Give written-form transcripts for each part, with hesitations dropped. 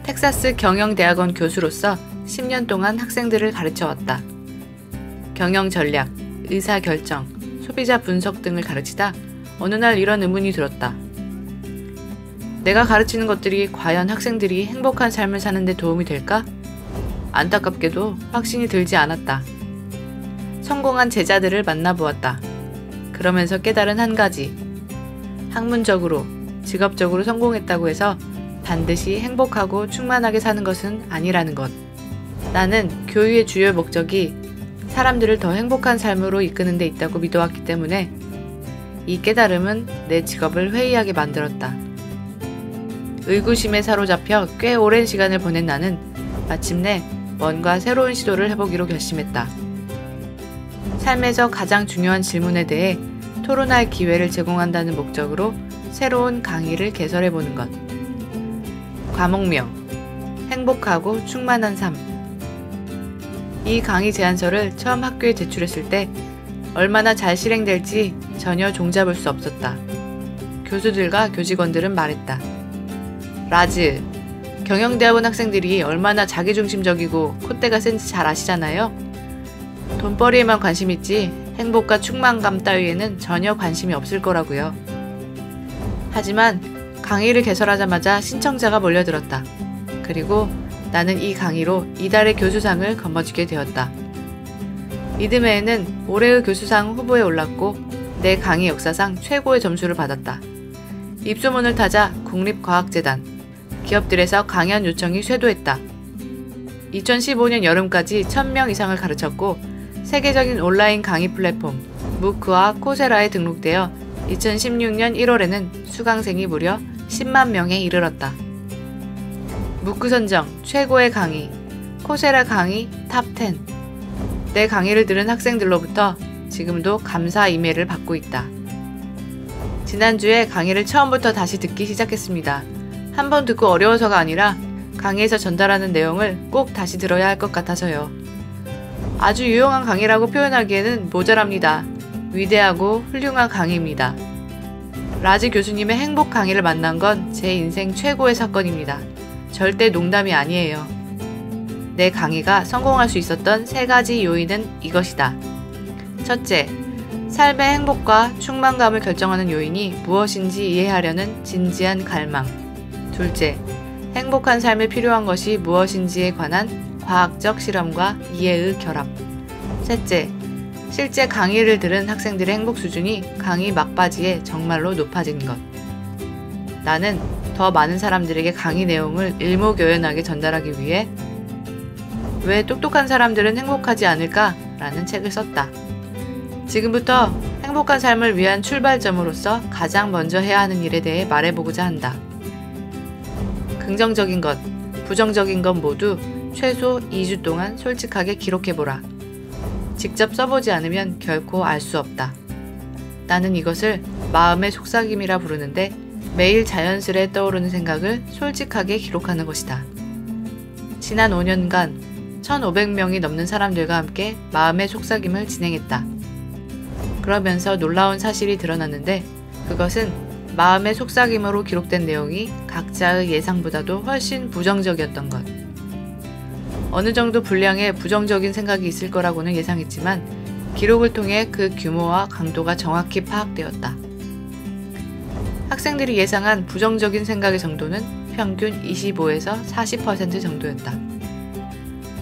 텍사스 경영대학원 교수로서 10년 동안 학생들을 가르쳐왔다. 경영 전략, 의사결정, 소비자 분석 등을 가르치다 어느 날 이런 의문이 들었다. 내가 가르치는 것들이 과연 학생들이 행복한 삶을 사는 데 도움이 될까? 안타깝게도 확신이 들지 않았다. 성공한 제자들을 만나보았다. 그러면서 깨달은 한 가지. 학문적으로, 직업적으로 성공했다고 해서 반드시 행복하고 충만하게 사는 것은 아니라는 것. 나는 교육의 주요 목적이 사람들을 더 행복한 삶으로 이끄는 데 있다고 믿어왔기 때문에 이 깨달음은 내 직업을 회의하게 만들었다. 의구심에 사로잡혀 꽤 오랜 시간을 보낸 나는 마침내 뭔가 새로운 시도를 해보기로 결심했다. 삶에서 가장 중요한 질문에 대해 토론할 기회를 제공한다는 목적으로 새로운 강의를 개설해보는 것. 과목명: 행복하고 충만한 삶. 이 강의 제안서를 처음 학교에 제출했을 때 얼마나 잘 실행될지 전혀 종잡을 수 없었다. 교수들과 교직원들은 말했다. 라즈, 경영대학원 학생들이 얼마나 자기중심적이고 콧대가 센지 잘 아시잖아요? 돈벌이에만 관심 있지 행복과 충만감 따위에는 전혀 관심이 없을 거라고요. 하지만 강의를 개설하자마자 신청자가 몰려들었다. 그리고 나는 이 강의로 이달의 교수상을 거머쥐게 되었다. 이듬해에는 올해의 교수상 후보에 올랐고 내 강의 역사상 최고의 점수를 받았다. 입소문을 타자 국립과학재단, 기업들에서 강연 요청이 쇄도했다. 2015년 여름까지 1000명 이상을 가르쳤고 세계적인 온라인 강의 플랫폼 무크와 코세라에 등록되어 2016년 1월에는 수강생이 무려 10만 명에 이르렀다. 무크 선정 최고의 강의, 코세라 강의 탑10. 내 강의를 들은 학생들로부터 지금도 감사 이메일을 받고 있다. 지난주에 강의를 처음부터 다시 듣기 시작했습니다. 한 번 듣고 어려워서가 아니라 강의에서 전달하는 내용을 꼭 다시 들어야 할 것 같아서요. 아주 유용한 강의라고 표현하기에는 모자랍니다. 위대하고 훌륭한 강의입니다. 라즈 교수님의 행복 강의를 만난 건 제 인생 최고의 사건입니다. 절대 농담이 아니에요. 내 강의가 성공할 수 있었던 3가지 요인은 이것이다. 첫째, 삶의 행복과 충만감을 결정하는 요인이 무엇인지 이해하려는 진지한 갈망. 둘째, 행복한 삶에 필요한 것이 무엇인지에 관한 과학적 실험과 이해의 결합. 셋째, 실제 강의를 들은 학생들의 행복 수준이 강의 막바지에 정말로 높아진 것. 나는 더 많은 사람들에게 강의 내용을 일목요연하게 전달하기 위해 왜 똑똑한 사람들은 행복하지 않을까? 라는 책을 썼다. 지금부터 행복한 삶을 위한 출발점으로서 가장 먼저 해야 하는 일에 대해 말해보고자 한다. 긍정적인 것, 부정적인 것 모두 최소 2주 동안 솔직하게 기록해보라. 직접 써보지 않으면 결코 알 수 없다. 나는 이것을 마음의 속삭임이라 부르는데 매일 자연스레 떠오르는 생각을 솔직하게 기록하는 것이다. 지난 5년간 1,500명이 넘는 사람들과 함께 마음의 속삭임을 진행했다. 그러면서 놀라운 사실이 드러났는데 그것은 마음의 속삭임으로 기록된 내용이 각자의 예상보다도 훨씬 부정적이었던 것. 어느 정도 분량의 부정적인 생각이 있을 거라고는 예상했지만 기록을 통해 그 규모와 강도가 정확히 파악되었다. 학생들이 예상한 부정적인 생각의 정도는 평균 25에서 40% 정도였다.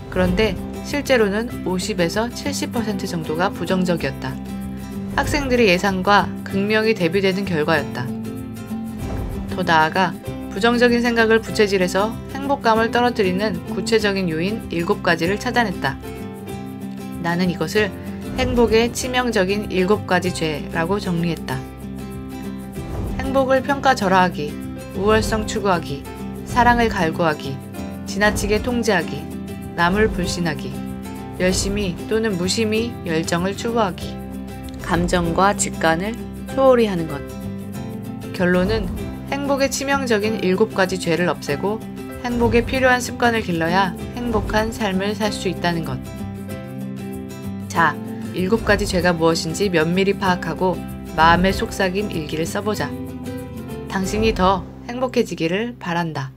그런데 실제로는 50에서 70% 정도가 부정적이었다. 학생들의 예상과 극명히 대비되는 결과였다. 더 나아가 부정적인 생각을 부채질해서 행복감을 떨어뜨리는 구체적인 요인 7가지를 찾아냈다. 나는 이것을 행복의 치명적인 7가지 죄라고 정리했다. 행복을 평가절하하기, 우월성 추구하기, 사랑을 갈구하기, 지나치게 통제하기, 남을 불신하기, 열심히 또는 무심히 열정을 추구하기, 감정과 직관을 소홀히 하는 것. 결론은 행복의 치명적인 7가지 죄를 없애고 행복에 필요한 습관을 길러야 행복한 삶을 살 수 있다는 것. 자, 7가지 죄가 무엇인지 면밀히 파악하고 마음의 속삭임 일기를 써보자. 당신이 더 행복해지기를 바란다.